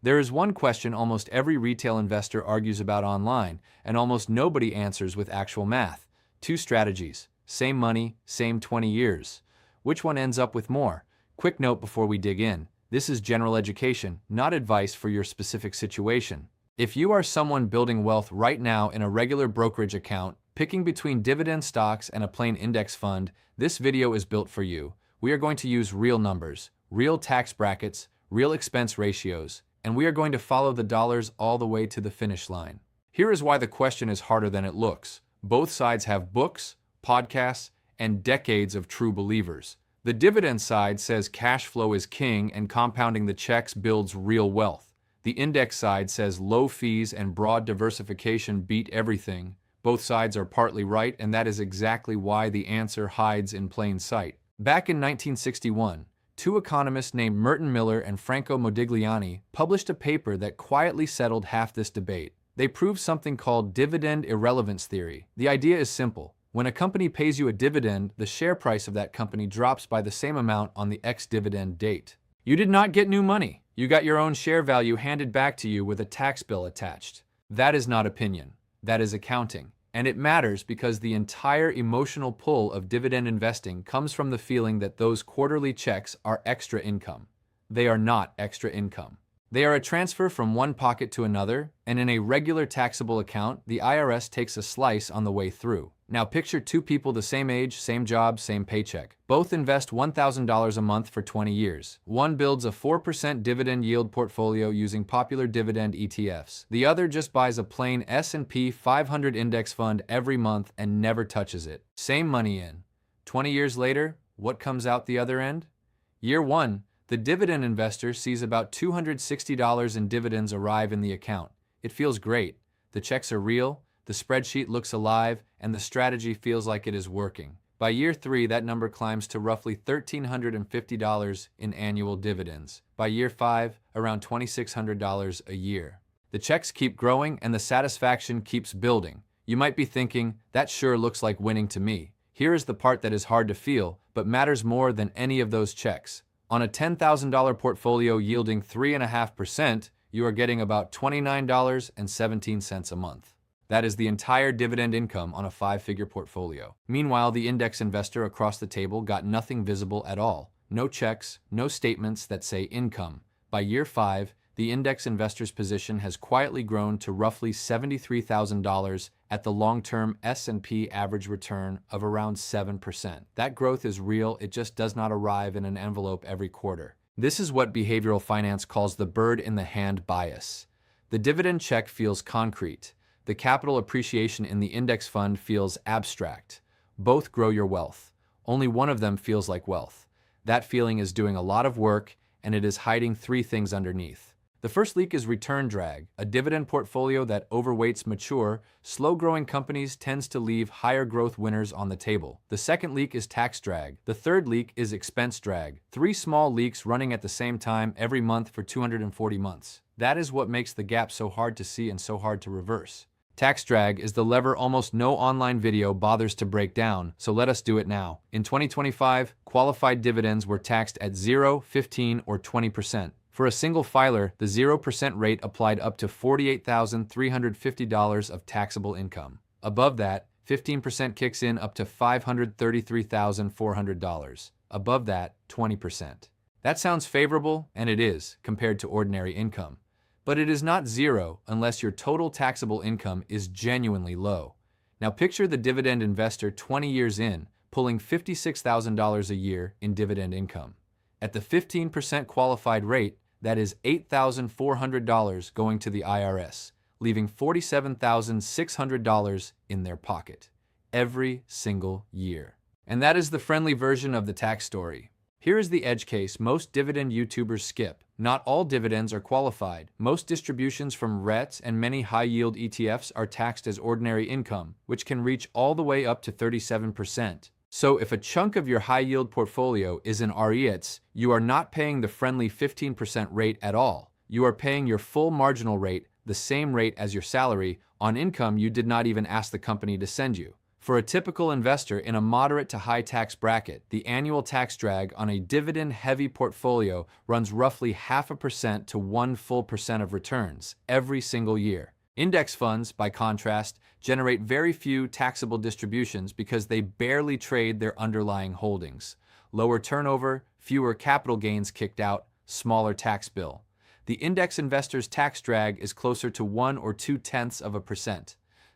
There is one question almost every retail investor argues about online, and almost nobody answers with actual math. Two strategies, same money, same 20 years. Which one ends up with more? Quick note before we dig in. This is general education, not advice for your specific situation. If you are someone building wealth right now in a regular brokerage account, picking between dividend stocks and a plain index fund, this video is built for you. We are going to use real numbers, real tax brackets, real expense ratios, and we are going to follow the dollars all the way to the finish line. Here is why the question is harder than it looks. Both sides have books, podcasts, and decades of true believers. The dividend side says cash flow is king and compounding the checks builds real wealth. The index side says low fees and broad diversification beat everything. Both sides are partly right, and that is exactly why the answer hides in plain sight. Back in 1961, two economists named Merton Miller and Franco Modigliani published a paper that quietly settled half this debate. They proved something called dividend irrelevance theory. The idea is simple. When a company pays you a dividend, the share price of that company drops by the same amount on the ex-dividend date. You did not get new money. You got your own share value handed back to you with a tax bill attached. That is not opinion. That is accounting. And it matters because the entire emotional pull of dividend investing comes from the feeling that those quarterly checks are extra income. They are not extra income. They are a transfer from one pocket to another, and in a regular taxable account, the IRS takes a slice on the way through. Now picture two people the same age, same job, same paycheck. Both invest $1,000 a month for 20 years. One builds a 4% dividend yield portfolio using popular dividend ETFs. The other just buys a plain S&P 500 index fund every month and never touches it. Same money in. 20 years later, what comes out the other end? Year 1, the dividend investor sees about $260 in dividends arrive in the account. It feels great. The checks are real, the spreadsheet looks alive, and the strategy feels like it is working. By year 3, that number climbs to roughly $1,350 in annual dividends. By year 5, around $2,600 a year. The checks keep growing and the satisfaction keeps building. You might be thinking, that sure looks like winning to me. Here is the part that is hard to feel, but matters more than any of those checks. On a $10,000 portfolio yielding 3.5%, you are getting about $29.17 a month. That is the entire dividend income on a 5-figure portfolio. Meanwhile, the index investor across the table got nothing visible at all. No checks, no statements that say income. By year 5, the index investor's position has quietly grown to roughly $73,000 at the long-term S&P average return of around 7%. That growth is real, it just does not arrive in an envelope every quarter. This is what behavioral finance calls the bird in the hand bias. The dividend check feels concrete. The capital appreciation in the index fund feels abstract. Both grow your wealth. Only one of them feels like wealth. That feeling is doing a lot of work, and it is hiding 3 things underneath. The first leak is return drag. A dividend portfolio that overweights mature, slow-growing companies tends to leave higher growth winners on the table. The second leak is tax drag. The third leak is expense drag. 3 small leaks running at the same time every month for 240 months. That is what makes the gap so hard to see and so hard to reverse. Tax drag is the lever almost no online video bothers to break down, so let us do it now. In 2025, qualified dividends were taxed at 0, 15, or 20%. For a single filer, the 0% rate applied up to $48,350 of taxable income. Above that, 15% kicks in up to $533,400. Above that, 20%. That sounds favorable, and it is, compared to ordinary income. But it is not zero unless your total taxable income is genuinely low. Now picture the dividend investor 20 years in, pulling $56,000 a year in dividend income. At the 15% qualified rate, that is $8,400 going to the IRS, leaving $47,600 in their pocket every single year. And that is the friendly version of the tax story. Here is the edge case most dividend YouTubers skip. Not all dividends are qualified. Most distributions from REITs and many high-yield ETFs are taxed as ordinary income, which can reach all the way up to 37%. So if a chunk of your high-yield portfolio is in REITs, you are not paying the friendly 15% rate at all. You are paying your full marginal rate, the same rate as your salary, on income you did not even ask the company to send you. For a typical investor in a moderate to high tax bracket, the annual tax drag on a dividend-heavy portfolio runs roughly 0.5% to 1% of returns every single year. Index funds, by contrast, generate very few taxable distributions because they barely trade their underlying holdings. Lower turnover, fewer capital gains kicked out, smaller tax bill. The index investor's tax drag is closer to 1 or 0.2%.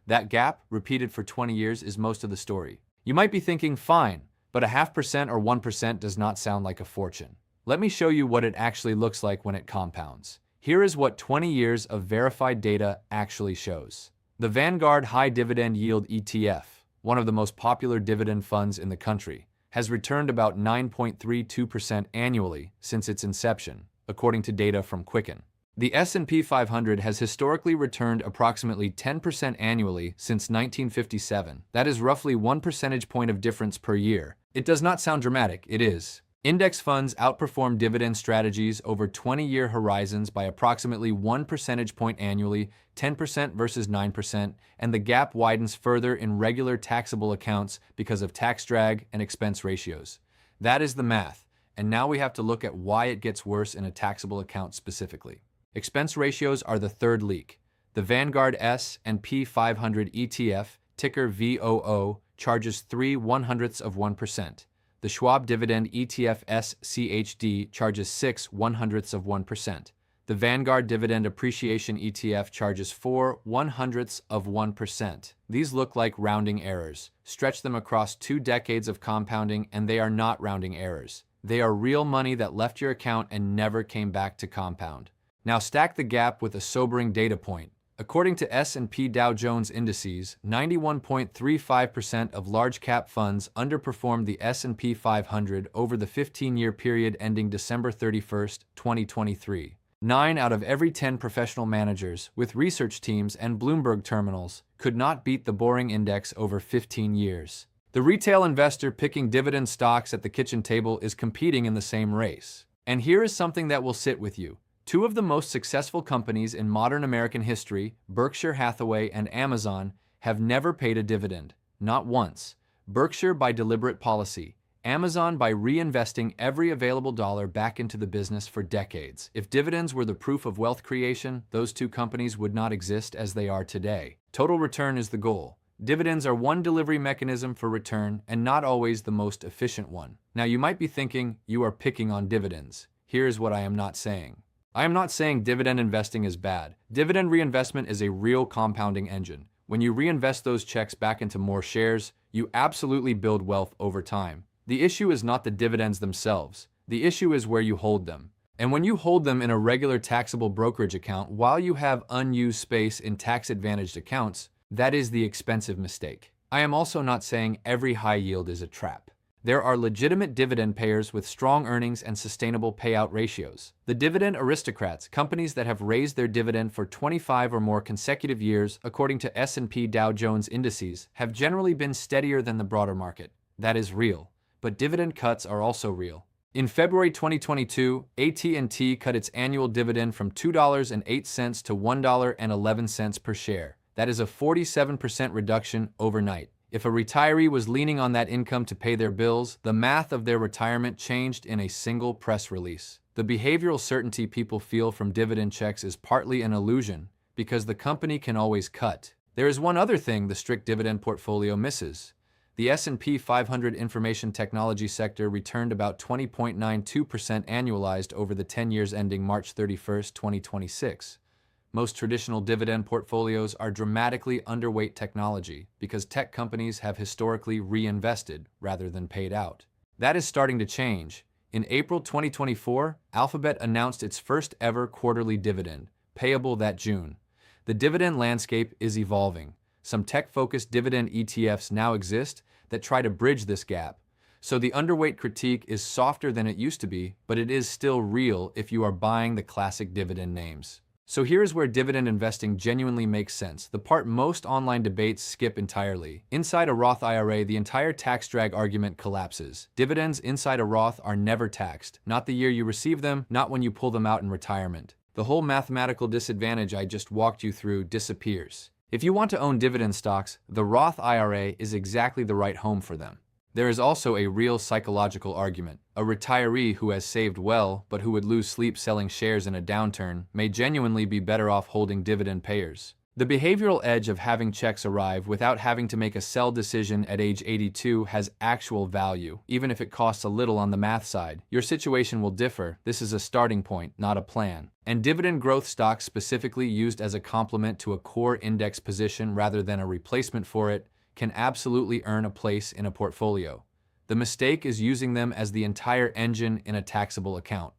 That gap, repeated for 20 years, is most of the story. You might be thinking, fine, but 0.5% or 1% does not sound like a fortune. Let me show you what it actually looks like when it compounds. Here is what 20 years of verified data actually shows. The Vanguard High Dividend Yield ETF, one of the most popular dividend funds in the country, has returned about 9.32% annually since its inception, according to data from Quicken. The S&P 500 has historically returned approximately 10% annually since 1957. That is roughly 1 percentage point of difference per year. It does not sound dramatic, it is. Index funds outperform dividend strategies over 20-year horizons by approximately 1 percentage point annually, 10% versus 9%, and the gap widens further in regular taxable accounts because of tax drag and expense ratios. That is the math, and now we have to look at why it gets worse in a taxable account specifically. Expense ratios are the third leak. The Vanguard S&P 500 ETF, ticker VOO, charges 0.03%. The Schwab Dividend ETF SCHD charges 0.06%. The Vanguard Dividend Appreciation ETF charges 0.04%. These look like rounding errors. Stretch them across 2 decades of compounding and they are not rounding errors. They are real money that left your account and never came back to compound. Now stack the gap with a sobering data point. According to S&P Dow Jones Indices, 91.35% of large-cap funds underperformed the S&P 500 over the 15-year period ending December 31, 2023. 9 out of every 10 professional managers with research teams and Bloomberg terminals could not beat the boring index over 15 years. The retail investor picking dividend stocks at the kitchen table is competing in the same race. And here is something that will sit with you. 2 of the most successful companies in modern American history, Berkshire Hathaway and Amazon, have never paid a dividend, not once. Berkshire by deliberate policy, Amazon by reinvesting every available dollar back into the business for decades. If dividends were the proof of wealth creation, those 2 companies would not exist as they are today. Total return is the goal. Dividends are one delivery mechanism for return and not always the most efficient one. Now you might be thinking you are picking on dividends. Here's what I am not saying. I am not saying dividend investing is bad. Dividend reinvestment is a real compounding engine. When you reinvest those checks back into more shares, you absolutely build wealth over time. The issue is not the dividends themselves. The issue is where you hold them. And when you hold them in a regular taxable brokerage account while you have unused space in tax-advantaged accounts, that is the expensive mistake. I am also not saying every high yield is a trap. There are legitimate dividend payers with strong earnings and sustainable payout ratios. The dividend aristocrats, companies that have raised their dividend for 25 or more consecutive years, according to S&P Dow Jones Indices, have generally been steadier than the broader market. That is real. But dividend cuts are also real. In February 2022, AT&T cut its annual dividend from $2.08 to $1.11 per share. That is a 47% reduction overnight. If a retiree was leaning on that income to pay their bills, the math of their retirement changed in a single press release. The behavioral certainty people feel from dividend checks is partly an illusion, because the company can always cut. There is one other thing the strict dividend portfolio misses. The S&P 500 information technology sector returned about 20.92% annualized over the 10 years ending March 31, 2026. Most traditional dividend portfolios are dramatically underweight technology because tech companies have historically reinvested rather than paid out. That is starting to change. In April 2024, Alphabet announced its first ever quarterly dividend, payable that June. The dividend landscape is evolving. Some tech-focused dividend ETFs now exist that try to bridge this gap. So the underweight critique is softer than it used to be, but it is still real if you are buying the classic dividend names. So here's where dividend investing genuinely makes sense, the part most online debates skip entirely. Inside a Roth IRA, the entire tax drag argument collapses. Dividends inside a Roth are never taxed, not the year you receive them, not when you pull them out in retirement. The whole mathematical disadvantage I just walked you through disappears. If you want to own dividend stocks, the Roth IRA is exactly the right home for them. There is also a real psychological argument. A retiree who has saved well but who would lose sleep selling shares in a downturn may genuinely be better off holding dividend payers. The behavioral edge of having checks arrive without having to make a sell decision at age 82 has actual value, even if it costs a little on the math side. Your situation will differ. This is a starting point, not a plan. And dividend growth stocks, specifically used as a complement to a core index position rather than a replacement for it, can absolutely earn a place in a portfolio. The mistake is using them as the entire engine in a taxable account.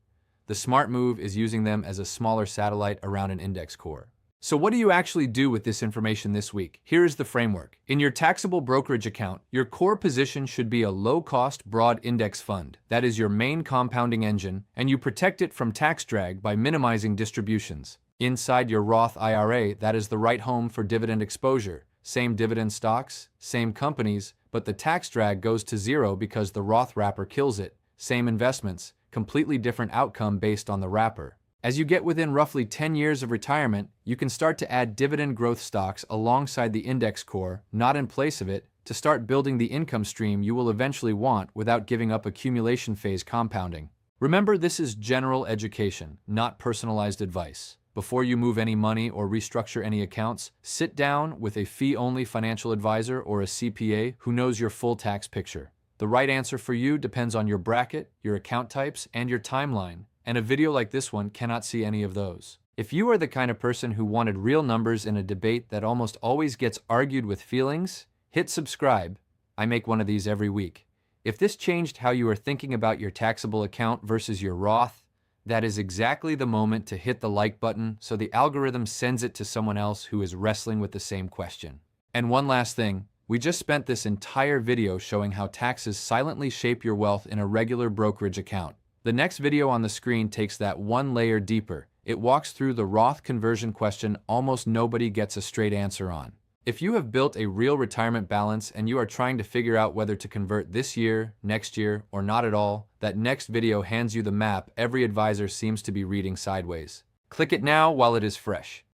The smart move is using them as a smaller satellite around an index core. So what do you actually do with this information this week? Here is the framework. In your taxable brokerage account, your core position should be a low-cost, broad index fund. That is your main compounding engine, and you protect it from tax drag by minimizing distributions. Inside your Roth IRA, that is the right home for dividend exposure. Same dividend stocks, same companies, but the tax drag goes to zero because the Roth wrapper kills it. Same investments, completely different outcome based on the wrapper. As you get within roughly 10 years of retirement, you can start to add dividend growth stocks alongside the index core, not in place of it, to start building the income stream you will eventually want without giving up accumulation phase compounding. Remember, this is general education, not personalized advice. Before you move any money or restructure any accounts, sit down with a fee-only financial advisor or a CPA who knows your full tax picture. The right answer for you depends on your bracket, your account types, and your timeline. And a video like this one cannot see any of those. If you are the kind of person who wanted real numbers in a debate that almost always gets argued with feelings, hit subscribe. I make one of these every week. If this changed how you are thinking about your taxable account versus your Roth, that is exactly the moment to hit the like button so the algorithm sends it to someone else who is wrestling with the same question. And one last thing, we just spent this entire video showing how taxes silently shape your wealth in a regular brokerage account. The next video on the screen takes that one layer deeper. It walks through the Roth conversion question almost nobody gets a straight answer on. If you have built a real retirement balance and you are trying to figure out whether to convert this year, next year, or not at all, that next video hands you the map every advisor seems to be reading sideways. Click it now while it is fresh.